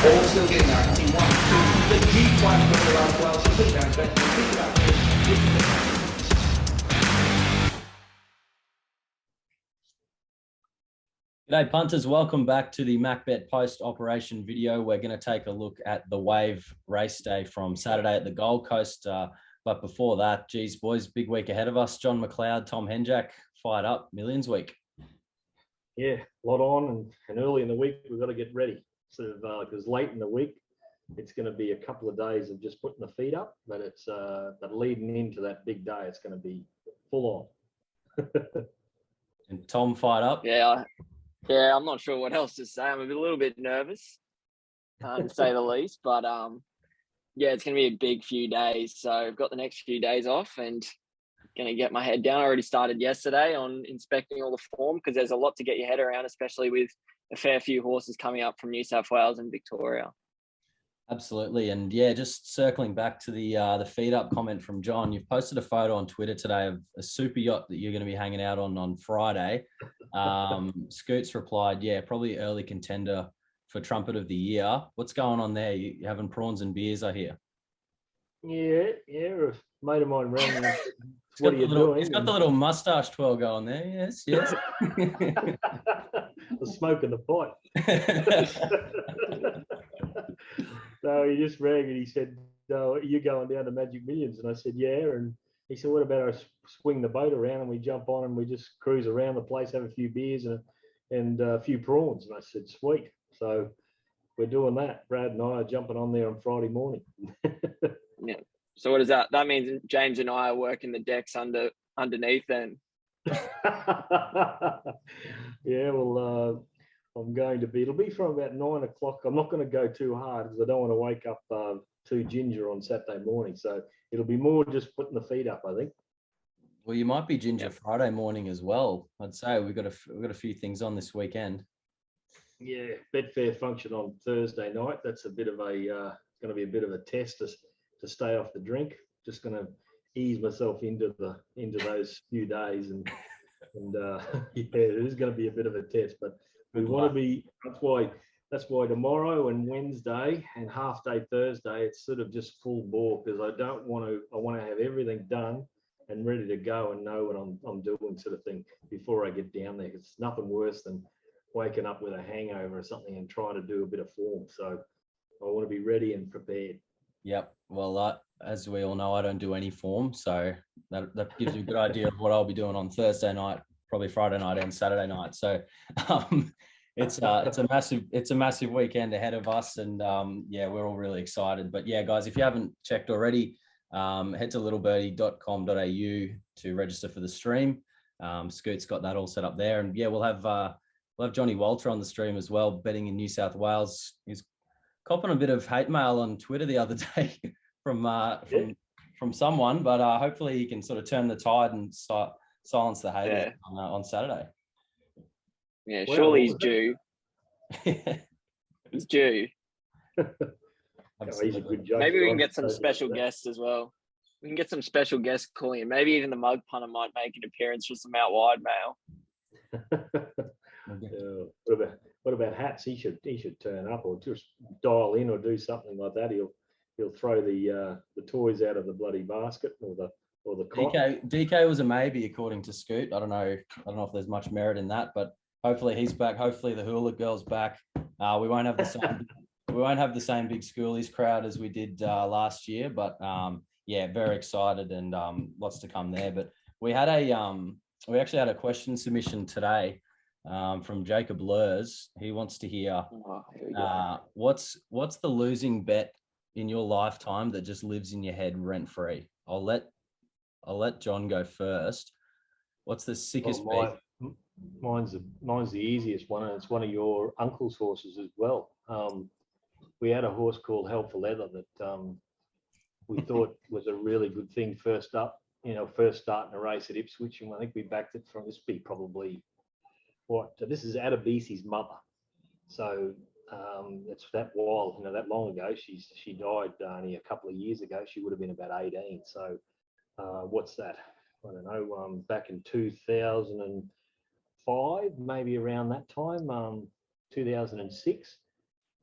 All still getting there. I can see 1, 2. The G1 Punter as well. She's putting down better. Think about this. G'day punters, welcome back to the MacBet post-operation video. We're going to take a look at the Wave race day from Saturday at the Gold Coast. But before that, geez, boys, big week ahead of us. John Mcleod, Tom Henjak, fired up, Millions Week. Yeah, a lot on, and early in the week, we've got to get ready. Because late in the week, it's going to be a couple of days of just putting the feet up, but it's but leading into that big day, it's going to be full on. And Tom fired up. Yeah, I'm not sure what else to say. I'm a little bit nervous, to say the least. But yeah, it's going to be a big few days. So I've got the next few days off and going to get my head down. I already started yesterday on inspecting all the form because there's a lot to get your head around, especially with a fair few horses coming up from New South Wales and Victoria. Absolutely. And yeah, just circling back to the feed up comment from John, you've posted a photo on Twitter today of a super yacht that you're going to be hanging out on Friday. Scoots replied, yeah, probably early contender for Trumpet of the Year. What's going on there? You having prawns and beers, I hear. Yeah. A mate of mine rang me. What are you doing? He's got the little mustache twirl going there. Yes. The smoke in the pot. So he just rang and he said, "Oh, are you going down to Magic Millions?" And I said, "Yeah." And he said, "What about I swing the boat around and we jump on and we just cruise around the place, have a few beers and a few prawns?" And I said, "Sweet." So we're doing that. Brad and I are jumping on there on Friday morning. Yeah. So what is that? That means James and I are working the decks underneath then. Yeah, well, I'm going to be. It'll be from about 9 o'clock. I'm not going to go too hard because I don't want to wake up too ginger on Saturday morning. So it'll be more just putting the feet up, I think. Well, you might be ginger Friday morning as well. I'd say we've got a few things on this weekend. Yeah, Betfair function on Thursday night. That's a bit of a going to be a bit of a test to stay off the drink. Just going to ease myself into those few days, and yeah, it is going to be a bit of a test, but we want to be. That's why tomorrow and Wednesday and half day Thursday, it's sort of just full bore because I want to have everything done and ready to go and know what I'm doing, sort of thing, before I get down there. It's nothing worse than waking up with a hangover or something and trying to do a bit of form. So I want to be ready and prepared. Yep. Well, as we all know, I don't do any form, so that gives you a good idea of what I'll be doing on Thursday night, probably Friday night and Saturday night. So it's a massive weekend ahead of us, and yeah, we're all really excited. But yeah, guys, if you haven't checked already, head to littlebirdie.com.au to register for the stream. Scoot's got that all set up there, and yeah, we'll have Johnny Walter on the stream as well, betting in New South Wales. He's copping a bit of hate mail on Twitter the other day from someone, but hopefully he can sort of turn the tide and silence the haters on Saturday. Yeah, surely he's due. He's due. He's a good judge. Maybe we can get some special guests as well. We can get some special guests calling in. Maybe even the Mug Punter might make an appearance for some out wide mail. What about hats? He should turn up or just dial in or do something like that. He'll throw the toys out of the bloody basket or the cot. DK was a maybe according to Scoot. I don't know if there's much merit in that, but hopefully he's back. Hopefully the hula girl's back. We won't have the same big schoolies crowd as we did last year, but yeah, very excited and lots to come there. But we actually had a question submission today from Jacob Lurs. He wants to hear what's the losing bet in your lifetime that just lives in your head rent free. I'll let John go first. What's the sickest bet? Mine's the easiest one, and it's one of your uncle's horses as well. We had a horse called Hell for Leather that we thought was a really good thing first starting a race at Ipswich, and I think we backed it from this be probably this is Adebisi's mother. So it's that while, that long ago. She died only a couple of years ago. She would have been about 18. So what's that? I don't know. Back in 2005, maybe around that time, 2006.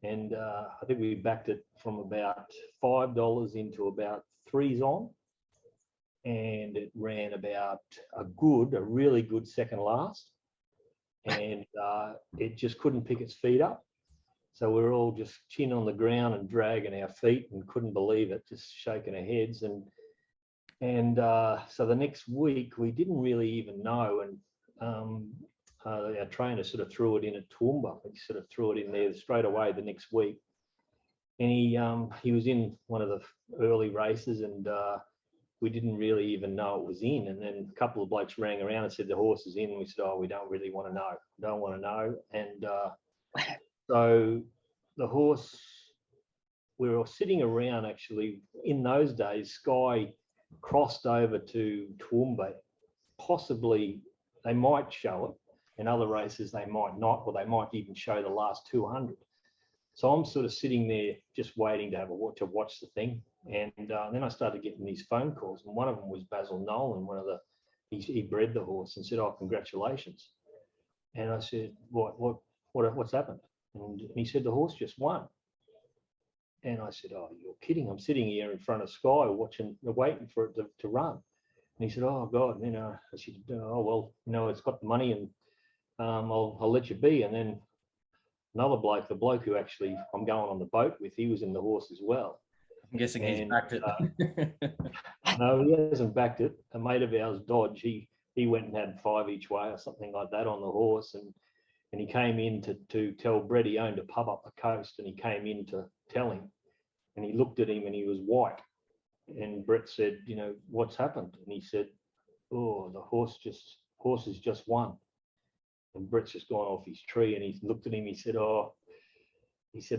And I think we backed it from about $5 into about threes on. And it ran about a really good second last. And it just couldn't pick its feet up. So we were all just chin on the ground and dragging our feet and couldn't believe it, just shaking our heads. And so the next week we didn't really even know. And our trainer sort of threw it in at Toowoomba. He sort of threw it in there straight away the next week. And he was in one of the early races, and we didn't really even know it was in. And then a couple of blokes rang around and said the horse is in. And we said, oh, we don't really want to know. Don't want to know. And so the horse, we were sitting around actually. In those days, Sky crossed over to Toowoomba. Possibly they might show it. In other races, they might not, or they might even show the last 200. So I'm sort of sitting there just waiting to watch the thing. And then I started getting these phone calls, and one of them was Basil Nolan, he bred the horse, and said, oh, congratulations. And I said, what's happened? And he said, the horse just won. And I said, oh, you're kidding. I'm sitting here in front of Sky waiting for it to run. And he said, oh, God, I said, oh, well, it's got the money, and I'll let you be. And then another bloke, the bloke who actually I'm going on the boat with, he was in the horse as well. I'm guessing he's backed it. No, he hasn't backed it. A mate of ours, Dodge, he went and had 5 each way or something like that on the horse. And he came in to tell Brett he owned a pub up the coast, and he came in to tell him. And he looked at him and he was white. And Brett said, what's happened? And he said, oh, the horse has just won. And Brett's just gone off his tree, and he looked at him. He said,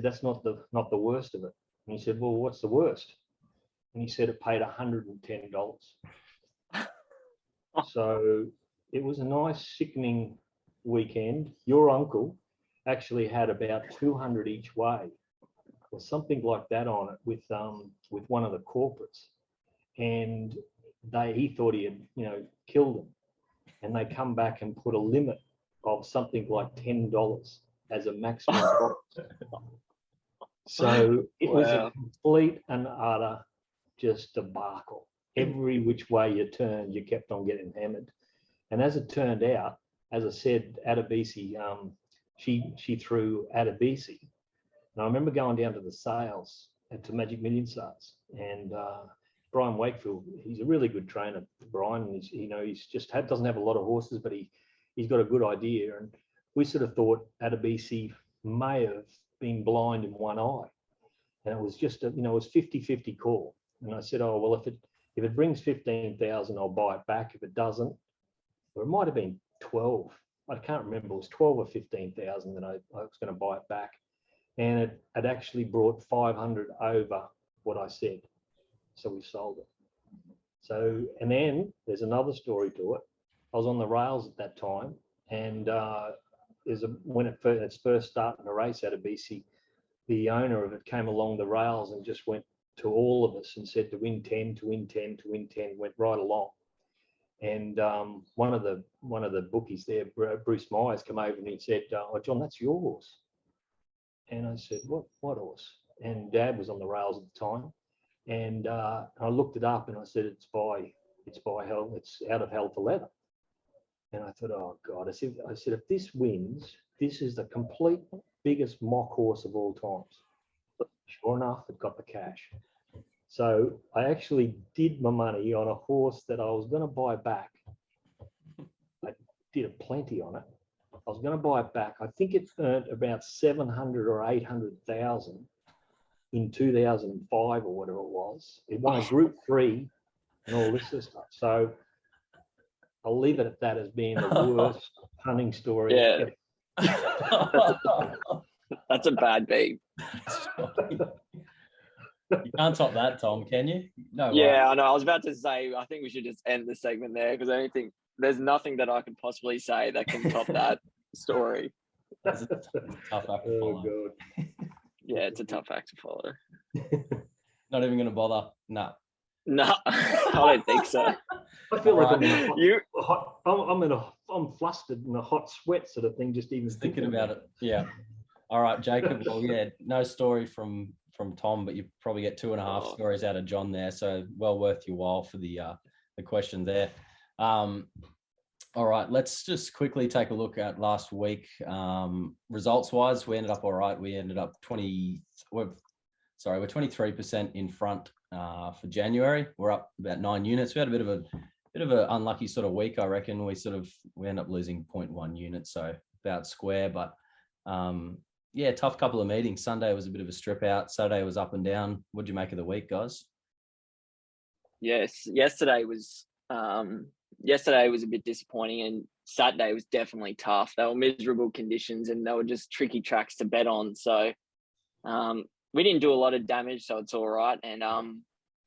that's not the worst of it. And he said, well, what's the worst? And he said it paid $110. So it was a nice, sickening weekend. Your uncle actually had about 200 each way, or something like that on it, with one of the corporates. And he thought he had, killed them. And they come back and put a limit of something like $10 as a maximum profit. So it was a complete and utter just debacle. Every which way you turned, you kept on getting hammered. And as it turned out, as I said, Adebisi, she threw Adebisi. And I remember going down to the sales, to Magic Million sales, and Brian Wakefield, he's a really good trainer, Brian. He's just doesn't have a lot of horses, but he's got a good idea. And we sort of thought Adebisi may have been blind in one eye, and it was just it was 50-50 call. And I said, oh, well, if it brings 15,000, I'll buy it back. If it doesn't, or it might have been 12. I can't remember. It was 12 or 15,000 that I was going to buy it back. And it actually brought 500 over what I said. So we sold it. So, and then there's another story to it. I was on the rails at that time, and when it's first starting to race out of BC, the owner of it came along the rails and just went to all of us and said to win 10, to win 10, to win 10, went right along. And one of the bookies there, Bruce Myers, came over and he said, oh, John, that's your horse. And I said, what horse? And Dad was on the rails at the time. And I looked it up and I said, it's out of Hell for Leather. And I thought, oh God, I said, if this wins, this is the complete biggest mock horse of all times. Sure enough, it got the cash. So I actually did my money on a horse that I was going to buy back. I did a plenty on it. I was going to buy it back. I think it earned about 700 or 800,000 in 2005 or whatever it was. It won a Group 3 and all this sort of stuff. So I'll leave it at that as being the worst hunting story. Yeah. That's a bad beat. You can't top that, Tom, can you? No. Yeah, I know. I was about to say, I think we should just end the segment there, because I don't think there's nothing that I could possibly say that can top that story. It's a tough act to follow. Oh God. Yeah, it's a tough act to follow. Not even going to bother. No. No, I don't think so. I feel like You- I'm flustered in a hot sweat sort of thing, just even Thinking about it. Yeah. All right, Jacob. Well, yeah, no story from Tom, but you probably get 2.5 stories out of John there. So well worth your while for the question there. All right, let's just quickly take a look at last week. Results wise, we ended up all right. We ended up 23% in front for January. We're up about 9 units. We had a bit of an unlucky sort of week, I reckon. We end up losing 0.1 units, so about square. But yeah, tough couple of meetings. Sunday was a bit of a strip out. Saturday was up and down. What'd you make of the week, guys? Yes, yesterday was a bit disappointing, and Saturday was definitely tough. They were miserable conditions, and they were just tricky tracks to bet on. So we didn't do a lot of damage, so it's all right. And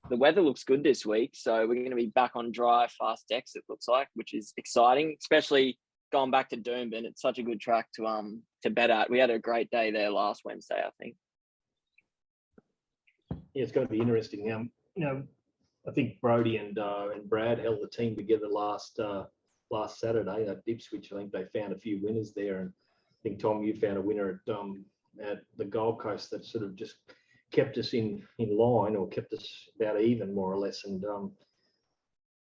the weather looks good this week, so we're going to be back on dry, fast decks, it looks like, which is exciting, especially going back to Doomben. It's such a good track to bet at. We had a great day there last Wednesday, I think. Yeah, it's going to be interesting. I think Brodie and Brad held the team together last Saturday at Ipswich. I think they found a few winners there, and I think Tom, you found a winner at the Gold Coast that sort of just kept us in line, or kept us about even, more or less. And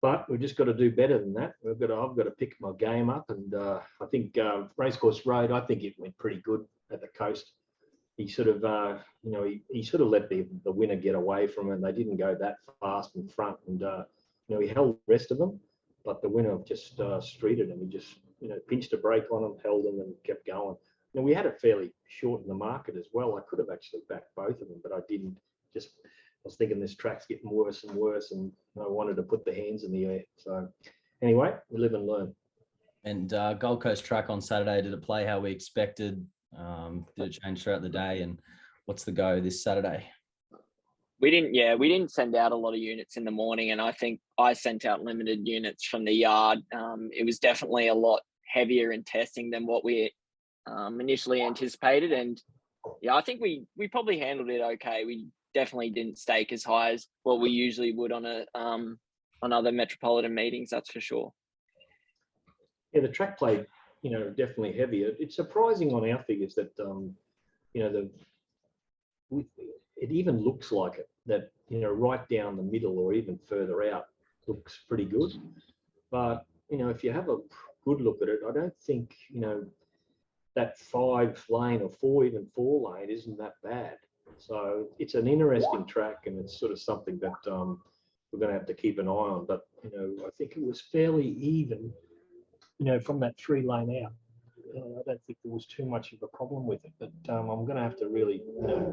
but we've just got to do better than that. I've got to pick my game up, and I think Racecourse Road, I think it went pretty good at the coast. He sort of, he sort of let the winner get away from it. And they didn't go that fast in front, and he held the rest of them, but the winner just streeted him. He just pinched a brake on him, held him, and kept going. We had it fairly short in the market as well. I could have actually backed both of them, but I didn't. I was thinking this track's getting worse and worse, and I wanted to put the hands in the air. So anyway, we live and learn. And Gold Coast track on Saturday, did it play how we expected? Did it change throughout the day? And what's the go this Saturday? We didn't send out a lot of units in the morning, and I think I sent out limited units from the yard. It was definitely a lot heavier in testing than what we initially anticipated, and yeah, I think we probably handled it okay. We definitely didn't stake as high as what we usually would on other metropolitan meetings, that's for sure. Yeah, the track played definitely heavier. It's surprising on our figures that it even looks like it, that right down the middle or even further out looks pretty good. But if you have a good look at it, I don't think that 5 lane or even 4 lane isn't that bad. So it's an interesting track, and it's sort of something that we're going to have to keep an eye on. But I think it was fairly even from that 3 lane out. I don't think there was too much of a problem with it, but I'm going to have to really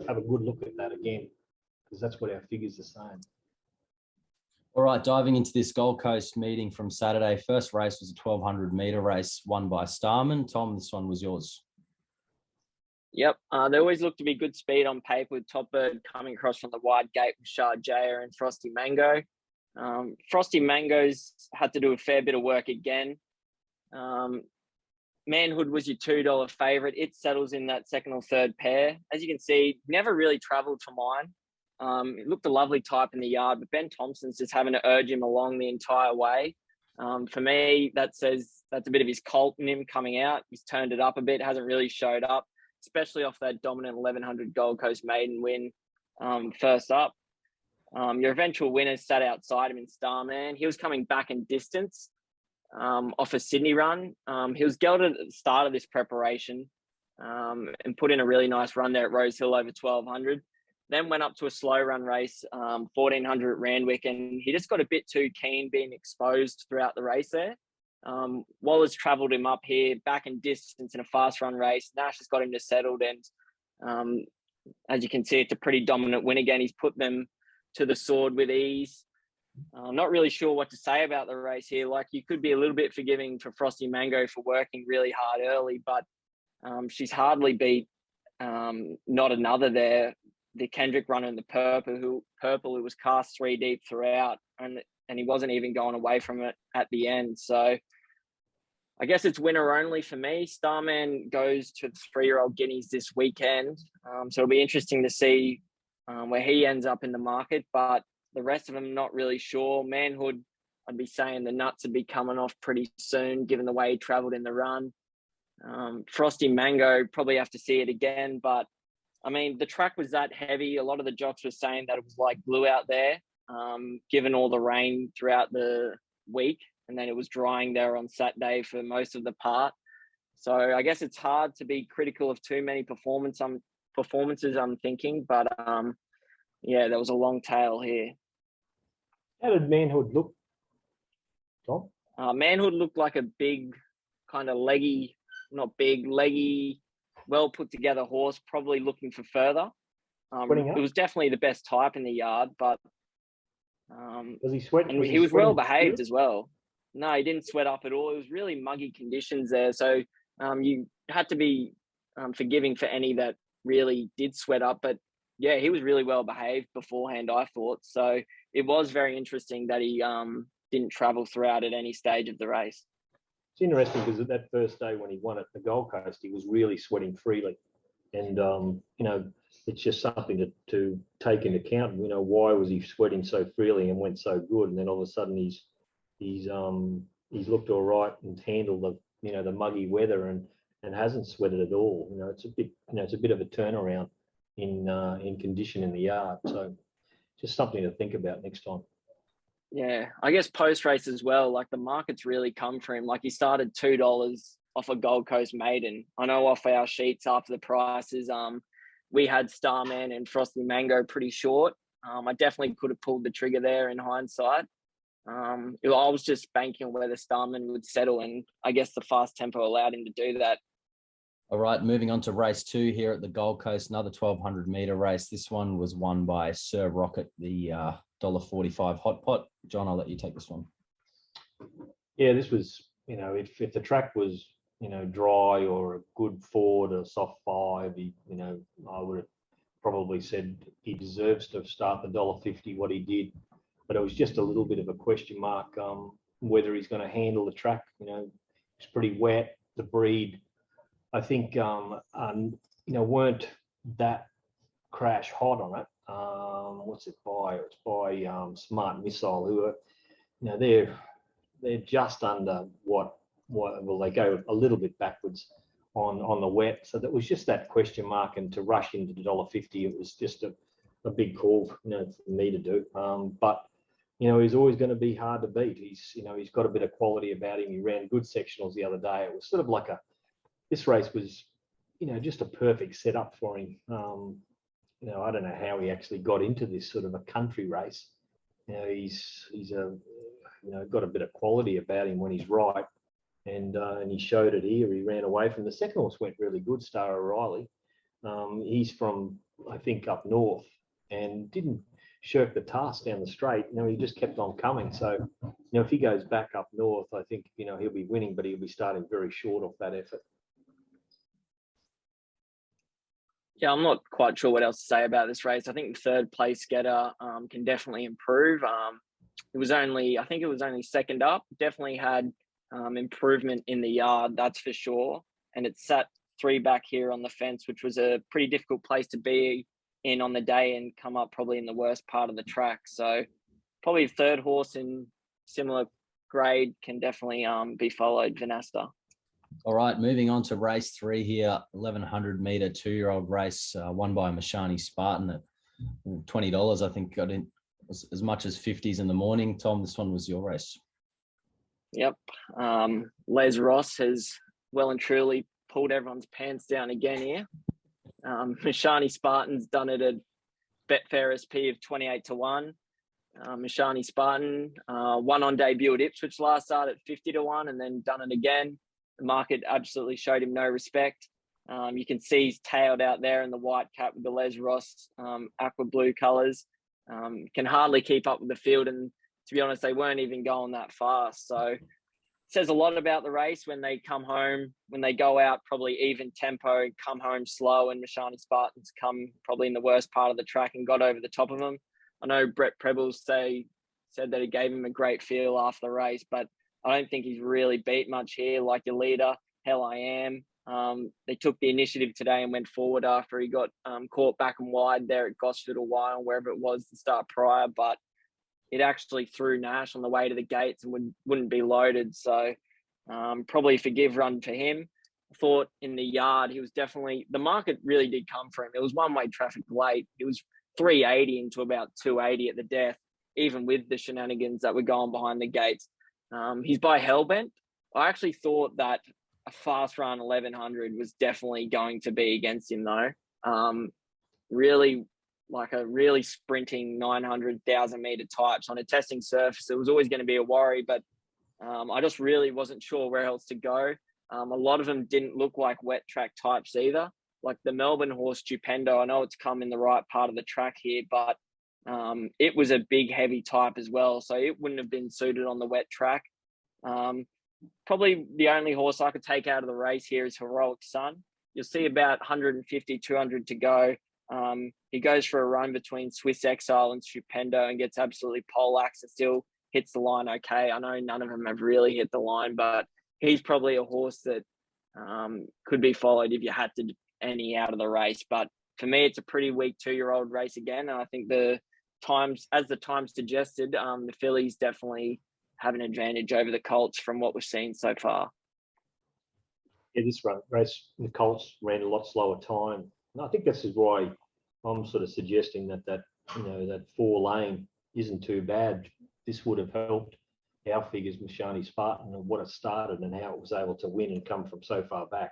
have a good look at that again, because that's what our figures are saying. All right, diving into this Gold Coast meeting from Saturday. First race was a 1,200 metre race won by Starman. Tom, this one was yours. Yep, they always look to be good speed on paper, with Top Bird coming across from the wide gate with Shah Jaya and Frosty Mango. Frosty Mango's had to do a fair bit of work again. Manhood was your $2 favourite. It settles in that second or third pair. As you can see, never really travelled for mine. It looked a lovely type in the yard, but Ben Thompson's just having to urge him along the entire way. For me, that says that's a bit of his colt in him coming out. He's turned it up a bit, hasn't really showed up, especially off that dominant 1,100 Gold Coast maiden win first up. Your eventual winner sat outside him in Starman. He was coming back in distance off a Sydney run. He was gelded at the start of this preparation and put in a really nice run there at Rose Hill over 1,200. Then went up to a slow run race, 1,400 at Randwick, and he just got a bit too keen being exposed throughout the race there. Waller's travelled him up here, back in distance in a fast run race. Nash has got him to settled, and as you can see, it's a pretty dominant win again. He's put them to the sword with ease. I'm not really sure what to say about the race here. Like, you could be a little bit forgiving for Frosty Mango for working really hard early, but she's hardly beat Not Another there, the Kendrick runner in the purple who was cast 3 deep throughout, and he wasn't even going away from it at the end. So I guess it's winner only for me. Starman goes to the 3-year-old guineas this weekend. So it'll be interesting to see where he ends up in the market, but the rest of them, not really sure. Manhood, I'd be saying the nuts would be coming off pretty soon, given the way he travelled in the run. Frosty Mango, probably have to see it again. But I mean, the track was that heavy. A lot of the jocks were saying that it was like glue out there, given all the rain throughout the week. And then it was drying there on Saturday for most of the part. So I guess it's hard to be critical of too many performances, I'm thinking. But yeah, there was a long tail here. How did Manhood look, Tom? Manhood looked like a big, kind of leggy, well put together horse, probably looking for further. It was definitely the best type in the yard, but was he sweating? And he was well behaved as well. No, he didn't sweat up at all. It was really muggy conditions there, so you had to be forgiving for any that really did sweat up. But yeah, he was really well behaved beforehand, I thought. So it was very interesting that he didn't travel throughout at any stage of the race. It's interesting because that first day when he won at the Gold Coast, he was really sweating freely. And, it's just something to take into account. Why was he sweating so freely and went so good? And then all of a sudden he's looked all right and handled the muggy weather and hasn't sweated at all. It's a bit of a turnaround in condition in the yard. So just something to think about next time. Yeah, I guess post-race as well, like the market's really come for him. Like he started $2 off a Gold Coast maiden. I know off our sheets after the prices, we had Starman and Frosty Mango pretty short. I definitely could have pulled the trigger there in hindsight. I was just banking on whether Starman would settle, and I guess the fast tempo allowed him to do that. All right, moving on to race 2 here at the Gold Coast, another 1,200 metre race. This one was won by Sir Rocket, the $1.45 hot pot. John, I'll let you take this one. Yeah, this was, if the track was, dry or a good 4 to soft 5, I would have probably said he deserves to start the $1.50 what he did. But it was just a little bit of a question mark whether he's going to handle the track. It's pretty wet. The breed, I think, weren't that crash hot on it. What's it by? It's by Smart Missile, who are, they're just under well, they go a little bit backwards on the wet. So that was just that question mark, and to rush into the $1.50, it was just a big call, for me to do. But he's always going to be hard to beat. He's got a bit of quality about him. He ran good sectionals the other day. It was sort of like this race was, just a perfect setup for him. I don't know how he actually got into this sort of a country race. He's got a bit of quality about him when he's right. And he showed it here. He ran away from the second horse, went really good, Star O'Reilly. He's from, I think, up north and didn't shirk the task down the straight. He just kept on coming. So, if he goes back up north, I think, he'll be winning, but he'll be starting very short off that effort. Yeah, I'm not quite sure what else to say about this race. I think the third place getter can definitely improve. It was only second up. Definitely had improvement in the yard, that's for sure. And it sat 3 back here on the fence, which was a pretty difficult place to be in on the day and come up probably in the worst part of the track. So probably a third horse in similar grade can definitely be followed, Vanasta. All right, moving on to race 3 here, 1,100 metre 2-year-old race, won by Mashani Spartan at $20. I think got in as much as 50s in the morning. Tom, this one was your race. Yep. Les Ross has well and truly pulled everyone's pants down again here. Mashani Spartan's done it at Betfair SP of 28-1. Mashani Spartan won on debut at Ipswich last start at 50-1 and then done it again. The market absolutely showed him no respect. You can see he's tailed out there in the white cap with the Les Ross aqua blue colours. Can hardly keep up with the field, and to be honest, they weren't even going that fast. So it says a lot about the race when they come home, when they go out probably even tempo, come home slow, and Mashani Spartans come probably in the worst part of the track and got over the top of them. I know Brett Prebles said that he gave him a great feel after the race, but I don't think he's really beat much here. Like your leader, Hell I Am. They took the initiative today and went forward after he got caught back and wide there at Gosford or Wyong, wherever it was to start prior, but it actually threw Nash on the way to the gates and wouldn't be loaded. So probably a forgive run for him. thought in the yard, he was definitely, the market really did come for him. It was one-way traffic late. It was 380 into about 280 at the death, even with the shenanigans that were going behind the gates. He's by Hellbent. I actually thought that a fast run 1100 was definitely going to be against him though. Really, like a really sprinting 900,000 meter types on a testing surface. It was always going to be a worry, but I just really wasn't sure where else to go. A lot of them didn't look like wet track types either. Like the Melbourne horse Stupendo, I know it's come in the right part of the track here, but it was a big, heavy type as well. So it wouldn't have been suited on the wet track. Probably the only horse I could take out of the race here is Heroic Sun. You'll see about 150, 200 to go. He goes for a run between Swiss Exile and Stupendo and gets absolutely poleaxed and still hits the line okay. I know none of them have really hit the line, but he's probably a horse that could be followed if you had to any out of the race. But for me, it's a pretty weak 2-year-old race again. And I think the times suggested, the fillies definitely have an advantage over the colts from what we've seen so far. Yeah, this race, the colts ran a lot slower time. And I think this is why I'm sort of suggesting that that 4-lane isn't too bad. This would have helped our figures, Mashani Spartan, and what it started and how it was able to win and come from so far back.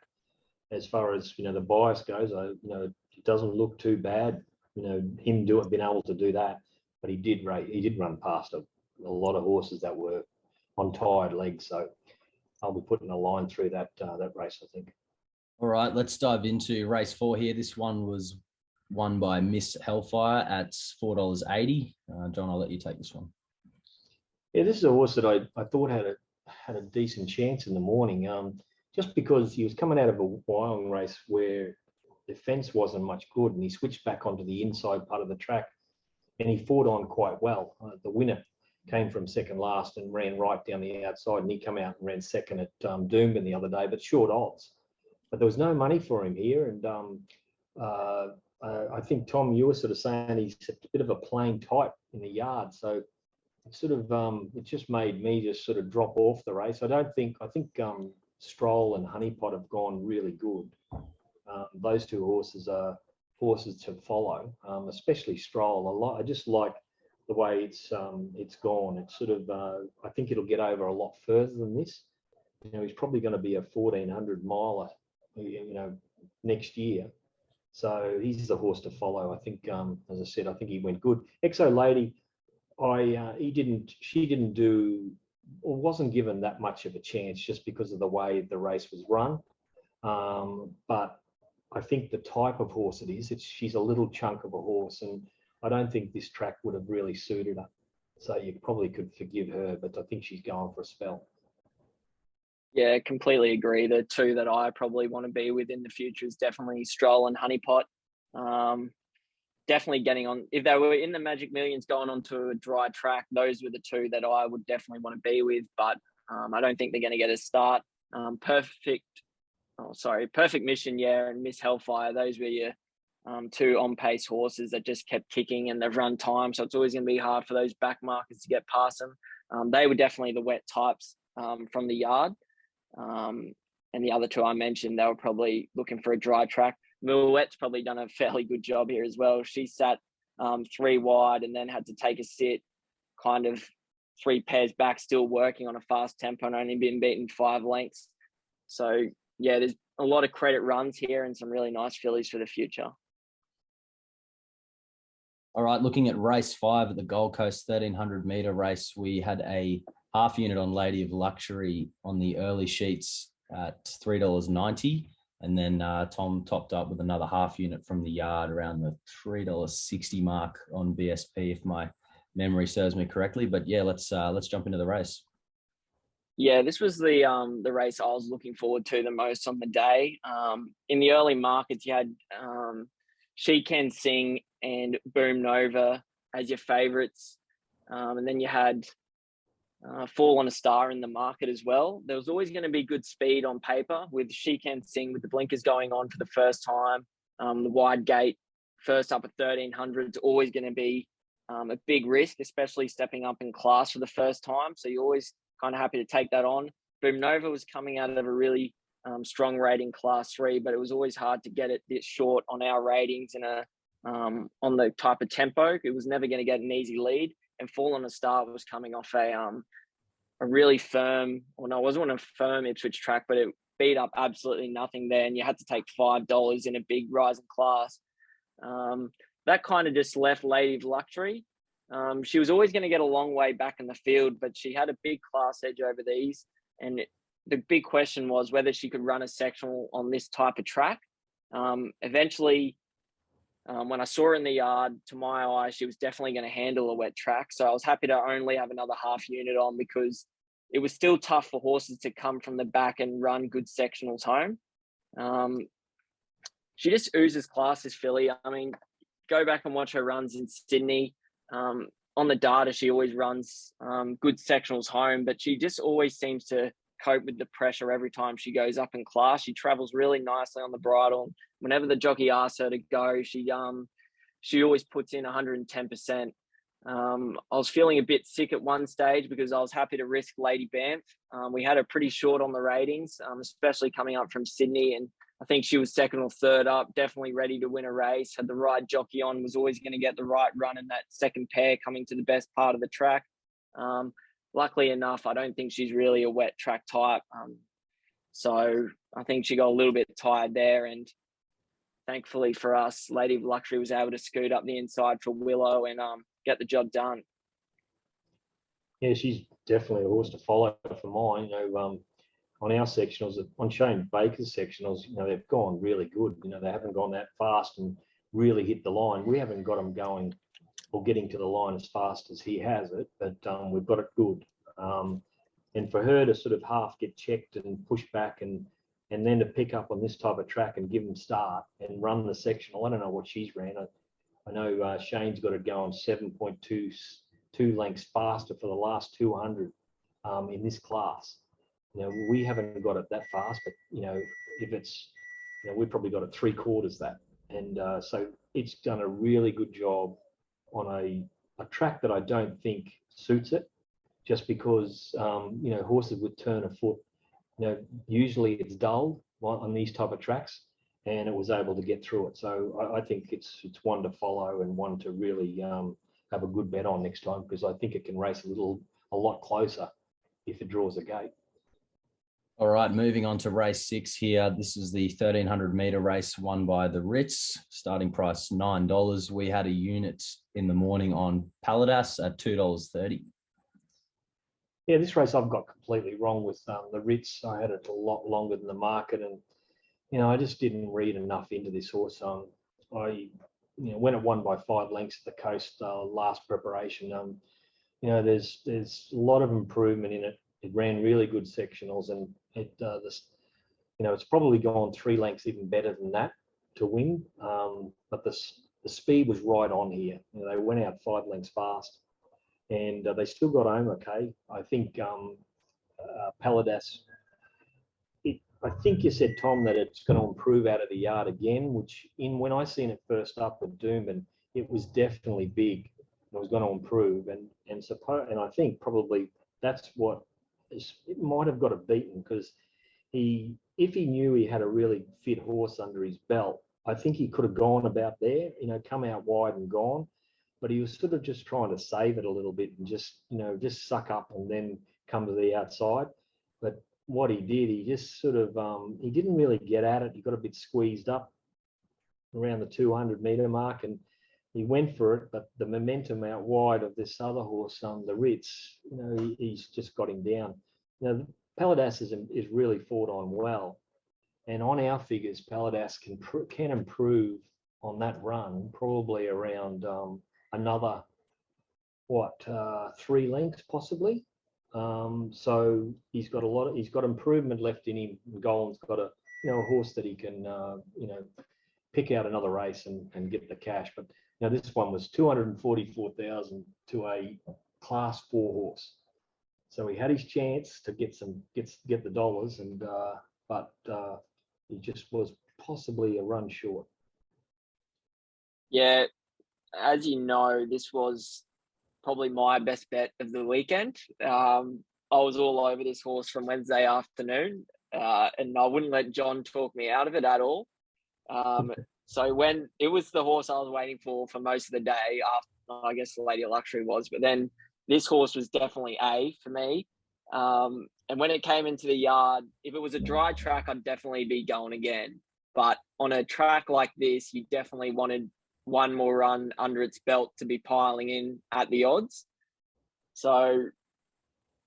As far as the bias goes, it doesn't look too bad. Him being able to do that, but he did run past a lot of horses that were on tired legs. So I'll be putting a line through that race, I think. All right, let's dive into race 4 here. This one was won by Miss Hellfire at $4.80. John, I'll let you take this one. Yeah, this is a horse that I thought had a decent chance in the morning, just because he was coming out of a Wyong race where the fence wasn't much good, and he switched back onto the inside part of the track, and he fought on quite well. The winner came from second last and ran right down the outside, and he came out and ran second at Doomben the other day, but short odds. But there was no money for him here, and I think, Tom, you were sort of saying he's a bit of a plain type in the yard, so it sort of it just made me just sort of drop off the race. I think Stroll and Honeypot have gone really good. Those two horses are horses to follow, especially Stroll. A lot. I just like the way it's gone. It's sort of I think it'll get over a lot further than this. He's probably going to be a 1,400 miler, next year. So he's the horse to follow. I think, as I said, I think he went good. Exo Lady, she didn't do, or wasn't given that much of a chance just because of the way the race was run. But I think the type of horse it is, she's a little chunk of a horse, and I don't think this track would have really suited her. So you probably could forgive her, but I think she's going for a spell. Yeah, completely agree. The two that I probably want to be with in the future is definitely Stroll and Honeypot. Definitely getting on. If they were in the Magic Millions going onto a dry track, those were the two that I would definitely want to be with. But I don't think they're going to get a start. Perfect Mission, yeah, and Miss Hellfire. Those were your two on-pace horses that just kept kicking, and they've run time. So it's always going to be hard for those back markers to get past them. They were definitely the wet types from the yard. And the other two I mentioned, they were probably looking for a dry track. Mcleod's probably done a fairly good job here as well. She sat 3 wide and then had to take a sit, kind of 3 pairs back, still working on a fast tempo and only been beaten 5 lengths. So, yeah, there's a lot of credit runs here and some really nice fillies for the future. All right, looking at race 5 at the Gold Coast 1,300 metre race, we had a half unit on Lady of Luxury on the early sheets at $3.90. And then Tom topped up with another half unit from the yard around the $3.60 mark on BSP, if my memory serves me correctly. But yeah, let's jump into the race. Yeah, this was the race I was looking forward to the most on the day. In the early markets, you had She Can Sing and Boom Nova as your favourites. And then you had Fall on a Star in the market as well. There was always going to be good speed on paper with She Can Sing with the blinkers going on for the first time. The wide gate first up at 1,300 is always going to be a big risk, especially stepping up in class for the first time. So you're always kind of happy to take that on. Boom Nova was coming out of a really strong rating Class 3, but it was always hard to get it this short on our ratings and on the type of tempo. It was never going to get an easy lead. And Fall on a Star was coming off a really firm, well, no, it wasn't a firm Ipswich track, but it beat up absolutely nothing there. And you had to take $5 in a big rising class. That kind of just left Lady of Luxury. She was always going to get a long way back in the field, but she had a big class edge over these. And the big question was whether she could run a sectional on this type of track. Eventually, when I saw her in the yard, to my eye, she was definitely going to handle a wet track. So I was happy to only have another half unit on because it was still tough for horses to come from the back and run good sectionals home. She just oozes class, this filly. I mean, go back and watch her runs in Sydney. On the data, she always runs good sectionals home, but she just always seems to cope with the pressure every time she goes up in class. She travels really nicely on the bridle. Whenever the jockey asks her to go, she always puts in 110%. I was feeling a bit sick at one stage because I was happy to risk Lady Banff. We had her pretty short on the ratings, especially coming up from Sydney, and I think she was second or third up, definitely ready to win a race, had the right jockey on, was always going to get the right run in that second pair coming to the best part of the track. Luckily enough, I don't think she's really a wet track type. So I think she got a little bit tired there. And thankfully for us, Lady of Luxury was able to scoot up the inside for Willow and get the job done. Yeah, she's definitely a horse to follow for mine. On our sectionals, on Shane Baker's sectionals, they've gone really good. They haven't gone that fast and really hit the line. We haven't got them going or getting to the line as fast as he has it, but we've got it good. And for her to sort of half get checked and push back and then to pick up on this type of track and give them start and run the sectional, I don't know what she's ran. I know Shane's got it going 7.22 lengths faster for the last 200 in this class. We haven't got it that fast, but if it's, we've probably got it 3/4 that, and so it's done a really good job on a track that I don't think suits it, just because horses would turn a foot. Usually it's dull on these type of tracks, and it was able to get through it. So I think it's one to follow and one to really have a good bet on next time, because I think it can race a lot closer if it draws a gate. All right, moving on to race 6 here. This is the 1,300 metre race won by the Ritz. Starting price $9. We had a unit in the morning on Paladas at $2.30. Yeah, this race I've got completely wrong with the Ritz. I had it a lot longer than the market, and I just didn't read enough into this horse. When it won by 5 lengths at the Coast last preparation, there's a lot of improvement in it. It ran really good sectionals, and it's probably gone 3 lengths even better than that to win. But the speed was right on here. They went out 5 lengths fast, and they still got home okay. I think Paladas. I think you said, Tom, that it's going to improve out of the yard again. Which when I seen it first up at Doomben, it was definitely big. It was going to improve, and I think probably that's what. It might have got it beaten, because if he knew he had a really fit horse under his belt, I think he could have gone about there, come out wide and gone, but he was sort of just trying to save it a little bit and just suck up and then come to the outside. But what he did, he just sort of, he didn't really get at it. He got a bit squeezed up around the 200 metre mark, and he went for it, but the momentum out wide of this other horse, the Ritz, he's just got him down. Paladas is really fought on well, and on our figures, Paladas can improve on that run, probably around another 3 lengths possibly. So he's got improvement left in him. Golan's got a horse that he can pick out another race and get the cash, but. Now, this one was $244,000 to a Class 4 horse, so he had his chance to get the dollars, but he just was possibly a run short. Yeah, as you know, this was probably my best bet of the weekend. I was all over this horse from Wednesday afternoon. and I wouldn't let John talk me out of it at all. So when it was the horse I was waiting for most of the day, after I guess the Lady of Luxury was, but then this horse was definitely A for me. And when it came into the yard, if it was a dry track, I'd definitely be going again. But on a track like this, you definitely wanted one more run under its belt to be piling in at the odds. So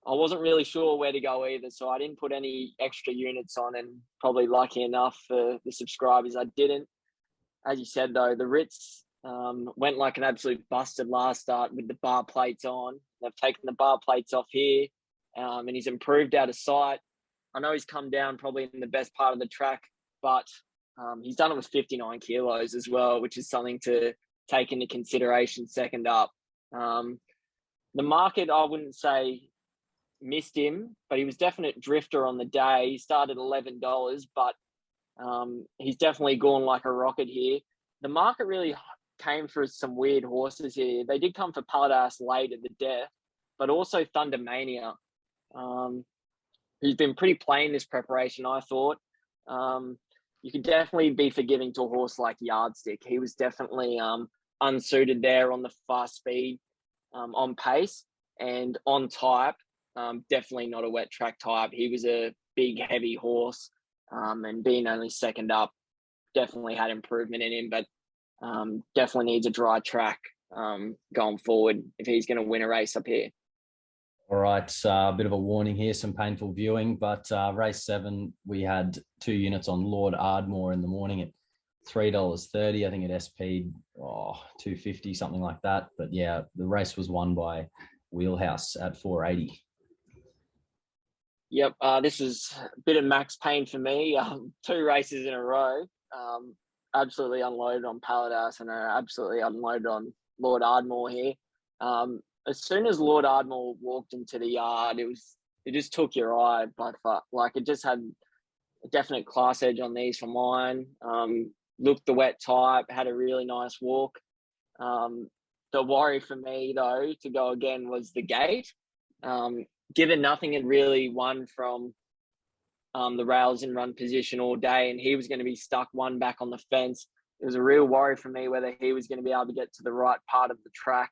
I wasn't really sure where to go either. So I didn't put any extra units on, and probably lucky enough for the subscribers, I didn't. As you said, though, the Ritz went like an absolute busted last start with the bar plates on. They've taken the bar plates off here, and he's improved out of sight. I know he's come down probably in the best part of the track, but he's done it with 59 kilos as well, which is something to take into consideration second up. The market, I wouldn't say missed him, but he was definite drifter on the day. He started $11, but he's definitely gone like a rocket here. The market really came for some weird horses here. They did come for Paladas late at the death, but also Thunder Mania, who's been pretty plain this preparation, I thought. You could definitely be forgiving to a horse like Yardstick. He was definitely unsuited there on the fast speed, on pace, and on type. Definitely not a wet track type. He was a big, heavy horse, and being only second up, definitely had improvement in him, but definitely needs a dry track going forward if he's going to win a race up here. All right, a bit of a warning here, some painful viewing, but race 7, we had 2 units on Lord Ardmore in the morning at $3.30. I think it SP'd $2.50, something like that. But yeah, the race was won by Wheelhouse at $4.80. Yep, this is a bit of max pain for me. 2 races in a row. Absolutely unloaded on Paladas and absolutely unloaded on Lord Ardmore here. As soon as Lord Ardmore walked into the yard, it just took your eye by far. Like, it just had a definite class edge on these for mine. Looked the wet type, had a really nice walk. The worry for me, though, to go again was the gate. Given nothing had really won from the rails in run position all day, and he was going to be stuck one back on the fence, it was a real worry for me whether he was going to be able to get to the right part of the track.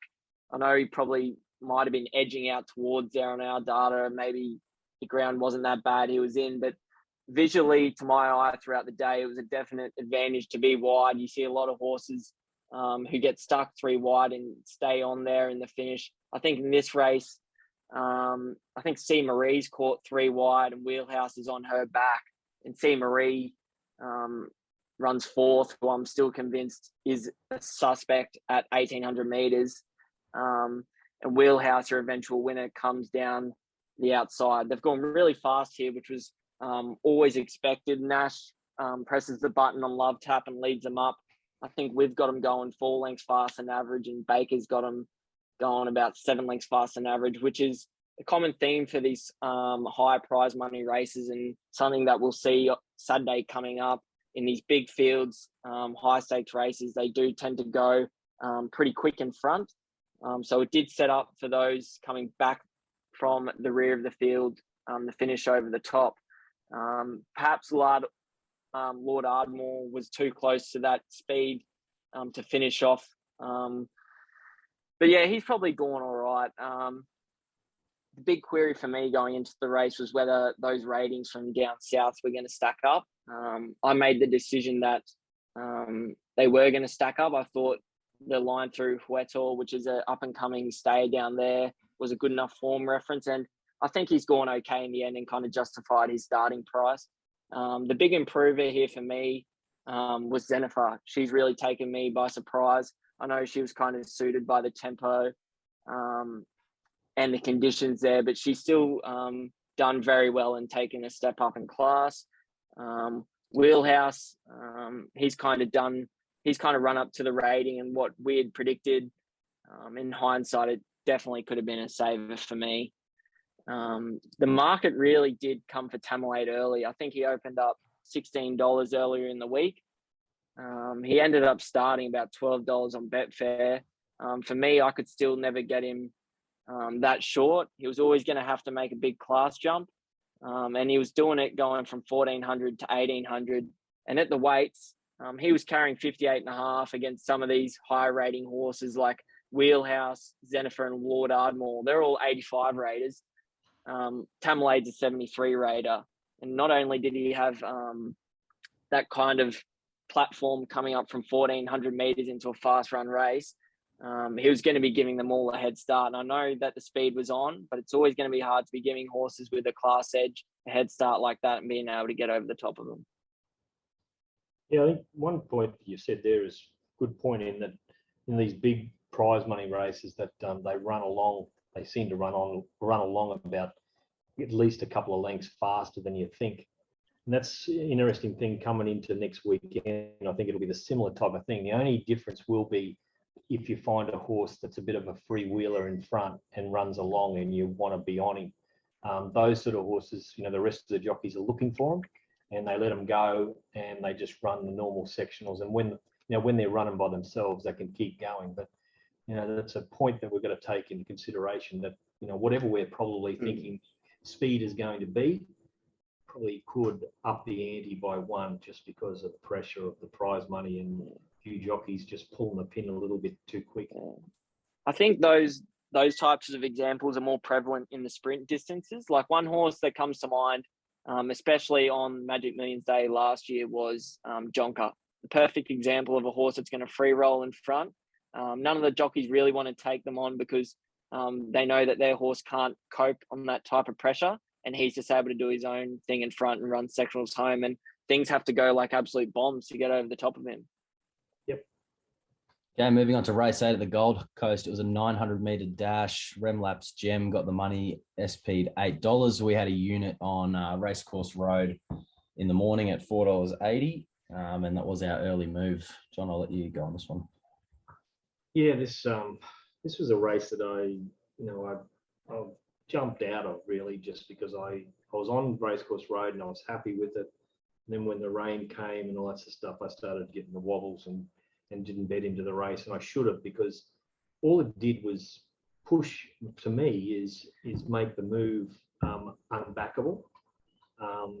I know he probably might have been edging out towards there on our data. Maybe the ground wasn't that bad he was in, but visually, to my eye throughout the day, it was a definite advantage to be wide. You see a lot of horses who get stuck 3 wide and stay on there in the finish. I think in this race, I think C. Marie's caught 3 wide and Wheelhouse is on her back. And C. Marie runs 4th, who I'm still convinced is a suspect at 1,800 metres. And Wheelhouse, her eventual winner, comes down the outside. They've gone really fast here, which was always expected. Nash presses the button on Love Tap and leads them up. I think we've got them going 4 lengths faster than average, and Baker's got them going about 7 lengths faster than average, which is a common theme for these high prize money races, and something that we'll see Saturday coming up in these big fields, high stakes races. They do tend to go pretty quick in front. So it did set up for those coming back from the rear of the field, the finish over the top. Perhaps Lord Ardmore was too close to that speed to finish off. But yeah, he's probably gone all right. The big query for me going into the race was whether those ratings from down south were going to stack up. I made the decision that they were going to stack up. I thought the line through Huetor, which is an up-and-coming stayer down there, was a good enough form reference. And I think he's gone okay in the end and kind of justified his starting price. The big improver here for me was Zennifer. She's really taken me by surprise. I know she was kind of suited by the tempo and the conditions there, but she's still done very well and taken a step up in class. Wheelhouse, he's kind of run up to the rating and what we had predicted. In hindsight, it definitely could have been a saver for me. The market really did come for Tamalate early. I think he opened up $16 earlier in the week. He ended up starting about $12 on Betfair. For me, I could still never get him that short. He was always going to have to make a big class jump. and he was doing it going from 1400 to 1800. And at the weights, he was carrying 58.5 against some of these high rating horses like Wheelhouse, Xenifer, and Lord Ardmore. They're all 85 raters. Tamalade's a 73 rater. And not only did he have that kind of platform coming up from 1400 meters into a fast run race, he was going to be giving them all a head start. And I know that the speed was on, but it's always going to be hard to be giving horses with a class edge a head start like that and being able to get over the top of them. Yeah, I think one point you said there is a good point in that in these big prize money races that they run along, they seem to run along about at least a couple of lengths faster than you think. And that's an interesting thing coming into next weekend. I think it'll be the similar type of thing. The only difference will be if you find a horse that's a bit of a freewheeler in front and runs along and you want to be on him. Those sort of horses, the rest of the jockeys are looking for them and they let them go and they just run the normal sectionals. And when they're running by themselves, they can keep going. But, that's a point that we've got to take into consideration that, whatever we're probably thinking speed is going to be, probably could up the ante by one just because of the pressure of the prize money and a few jockeys just pulling the pin a little bit too quick. I think those types of examples are more prevalent in the sprint distances. Like one horse that comes to mind, especially on Magic Millions Day last year, was Jonker. The perfect example of a horse that's going to free roll in front. None of the jockeys really want to take them on because they know that their horse can't cope on that type of pressure. And he's just able to do his own thing in front and run sectionals home. And things have to go like absolute bombs to get over the top of him. Yep. Okay, moving on to race 8 at the Gold Coast. It was a 900-meter dash. Remlap's Gem got the money, SP'd $8. We had a unit on Racecourse Road in the morning at $4.80, and that was our early move. John, I'll let you go on this one. Yeah, this was a race that I jumped out of really just because I was on Racecourse Road and I was happy with it. And then when the rain came and all that sort of stuff, I started getting the wobbles and didn't bet into the race. And I should have, because all it did was push, to me, is make the move unbackable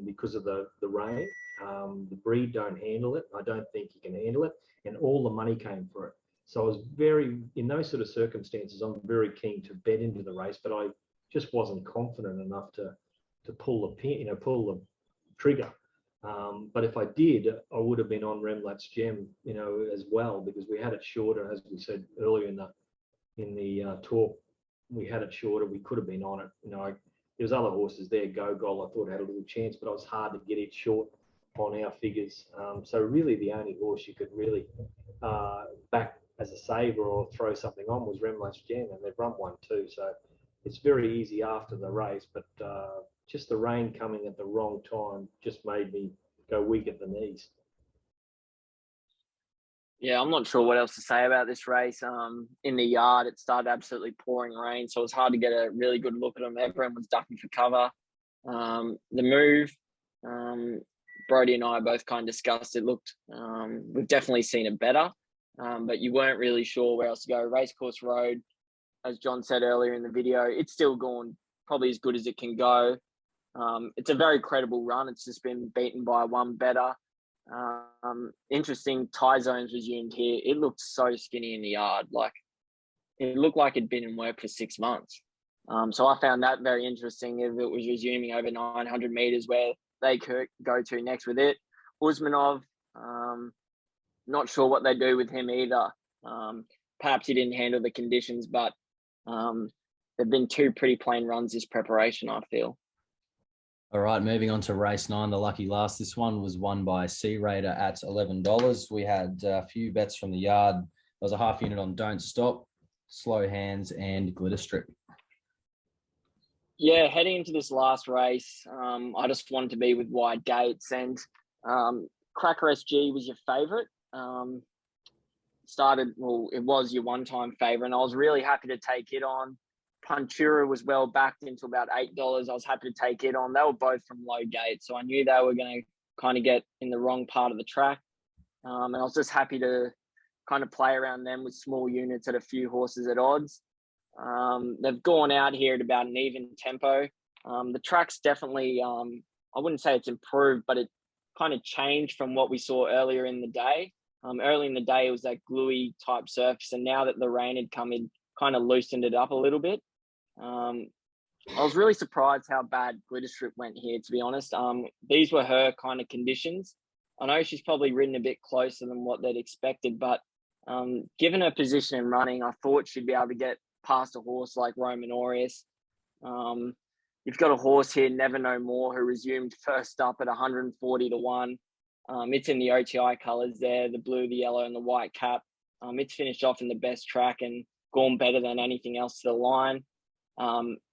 because of the rain. The breed don't handle it. I don't think you can handle it. And all the money came for it. So I was in those sort of circumstances, I'm very keen to bet into the race, but I just wasn't confident enough to pull the pin, pull the trigger. But if I did, I would have been on Remlat's Gem, as well, because we had it shorter, as we said earlier in the talk. We had it shorter. We could have been on it. There was other horses there. Go Gol, I thought had a little chance, but it was hard to get it short on our figures. So really, the only horse you could really back as a saver or throw something on was Remlat's Gem, and they've run one too. So it's very easy after the race, but just the rain coming at the wrong time just made me go weak at the knees. Yeah, I'm not sure what else to say about this race. In the yard, it started absolutely pouring rain, so it was hard to get a really good look at them. Everyone was ducking for cover. The move, Brody and I both kind of discussed. It looked, we've definitely seen it better, but you weren't really sure where else to go. Racecourse Road, as John said earlier in the video, it's still gone probably as good as it can go. It's a very credible run. It's just been beaten by one better. Interesting tie zones resumed here. It looked so skinny in the yard. Like it looked like it'd been in work for 6 months. So I found that very interesting if it was resuming over 900 meters where they could go to next with it. Usmanov, not sure what they do with him either. Perhaps he didn't handle the conditions, but there've been 2 pretty plain runs this preparation, I feel. All right, moving on to race 9, the lucky last. This one was won by Sea Raider at $11. We had a few bets from the yard. There was a half unit on Don't Stop, Slow Hands, and Glitter Strip. Yeah, heading into this last race, I just wanted to be with wide gates, and Cracker SG was your favourite. It was your one-time favourite, and I was really happy to take it on. Punter was well backed into about $8. I was happy to take it on. They were both from low gates, so I knew they were going to kind of get in the wrong part of the track. And I was just happy to kind of play around them with small units at a few horses at odds. They've gone out here at about an even tempo. The track's definitely, I wouldn't say it's improved, but it kind of changed from what we saw earlier in the day. Early in the day, it was that gluey type surface, and now that the rain had come in, kind of loosened it up a little bit. I was really surprised how bad Glitter Strip went here, to be honest. These were her kind of conditions. I know she's probably ridden a bit closer than what they'd expected, but given her position in running, I thought she'd be able to get past a horse like Roman Aureus. You've got a horse here, Never No More, who resumed first up at 140 to 1. It's in the OTI colours there, the blue, the yellow, and the white cap. It's finished off in the best track and gone better than anything else to the line.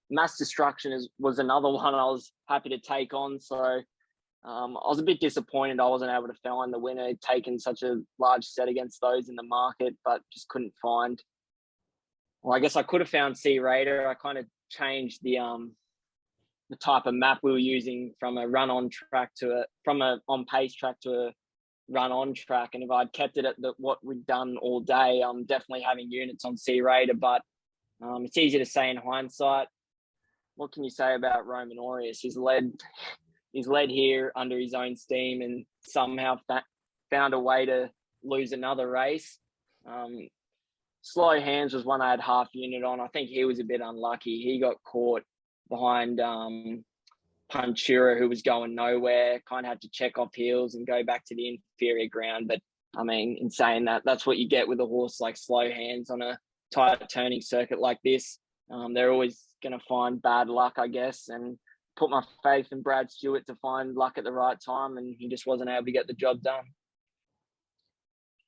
Mass Destruction was another one I was happy to take on. So I was a bit disappointed I wasn't able to find the winner. I'd taken such a large set against those in the market, but just couldn't find. Well, I guess I could have found C Raider. I kind of changed the type of map we were using from a run-on track from a on-pace track to a run-on track. And if I'd kept it at what we'd done all day, I'm definitely having units on C Raider, but it's easy to say in hindsight. What can you say about Roman Aureus? He's led here under his own steam and somehow found a way to lose another race. Slow Hands was one I had half unit on. I think he was a bit unlucky. He got caught behind Punter, who was going nowhere, kind of had to check off heels and go back to the inferior ground. But I mean, in saying that, that's what you get with a horse like Slow Hands on a tight turning circuit like this. They're always going to find bad luck, I guess, and put my faith in Brad Stewart to find luck at the right time, and he just wasn't able to get the job done.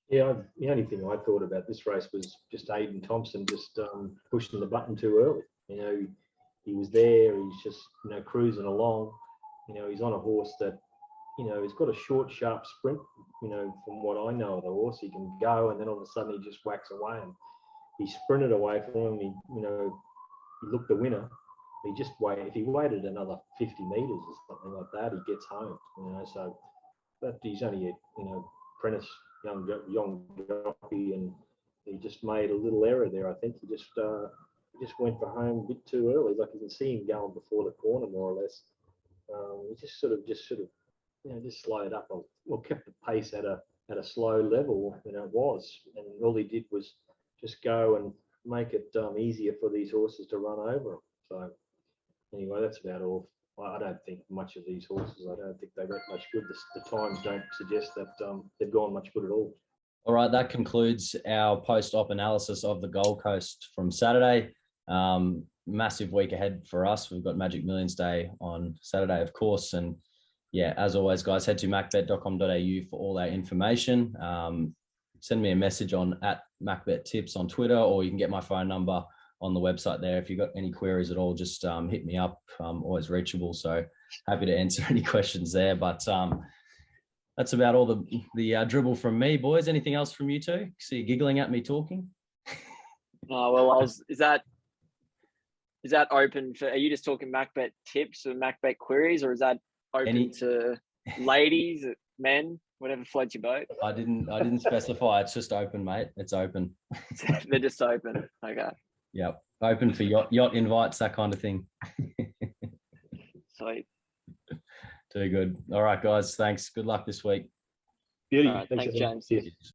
Yeah, the only thing I thought about this race was just Aidan Thompson just pushing the button too early. You know, he was there, he's just, cruising along. He's on a horse that, he's got a short, sharp sprint, from what I know of the horse. He can go, and then all of a sudden he just whacks away, and he sprinted away from him. He looked the winner. He just waited. If he waited another 50 metres or something like that, he gets home. So but he's only a apprentice young jockey, and he just made a little error there. I think he just went for home a bit too early. Like you can see him going before the corner more or less. He just sort of just slowed up, or kept the pace at a slow level. It was, and all he did was just go and make it easier for these horses to run over him. So anyway, that's about all. I don't think much of these horses. I don't think they went much good. The times don't suggest that they've gone much good at all. All right, that concludes our post-op analysis of the Gold Coast from Saturday. Massive week ahead for us. We've got Magic Millions Day on Saturday, of course. And yeah, as always, guys, head to macbet.com.au for all our information. Send me a message on @MacBetTips on Twitter, or you can get my phone number on the website there. If you've got any queries at all, just hit me up. I'm always reachable, so happy to answer any questions there. But that's about all the dribble from me, boys. Anything else from you two? See you giggling at me talking. Oh, well, is that open for? Are you just talking MacBet tips or MacBet queries, or is that open to ladies, men, whatever floats your boat? I didn't specify. It's just open, mate. It's open. They're just open. Okay. Yep. Open for yacht invites, that kind of thing. Sweet. Too good. All right, guys. Thanks. Good luck this week. Beauty. All right, thanks, James. Cheers.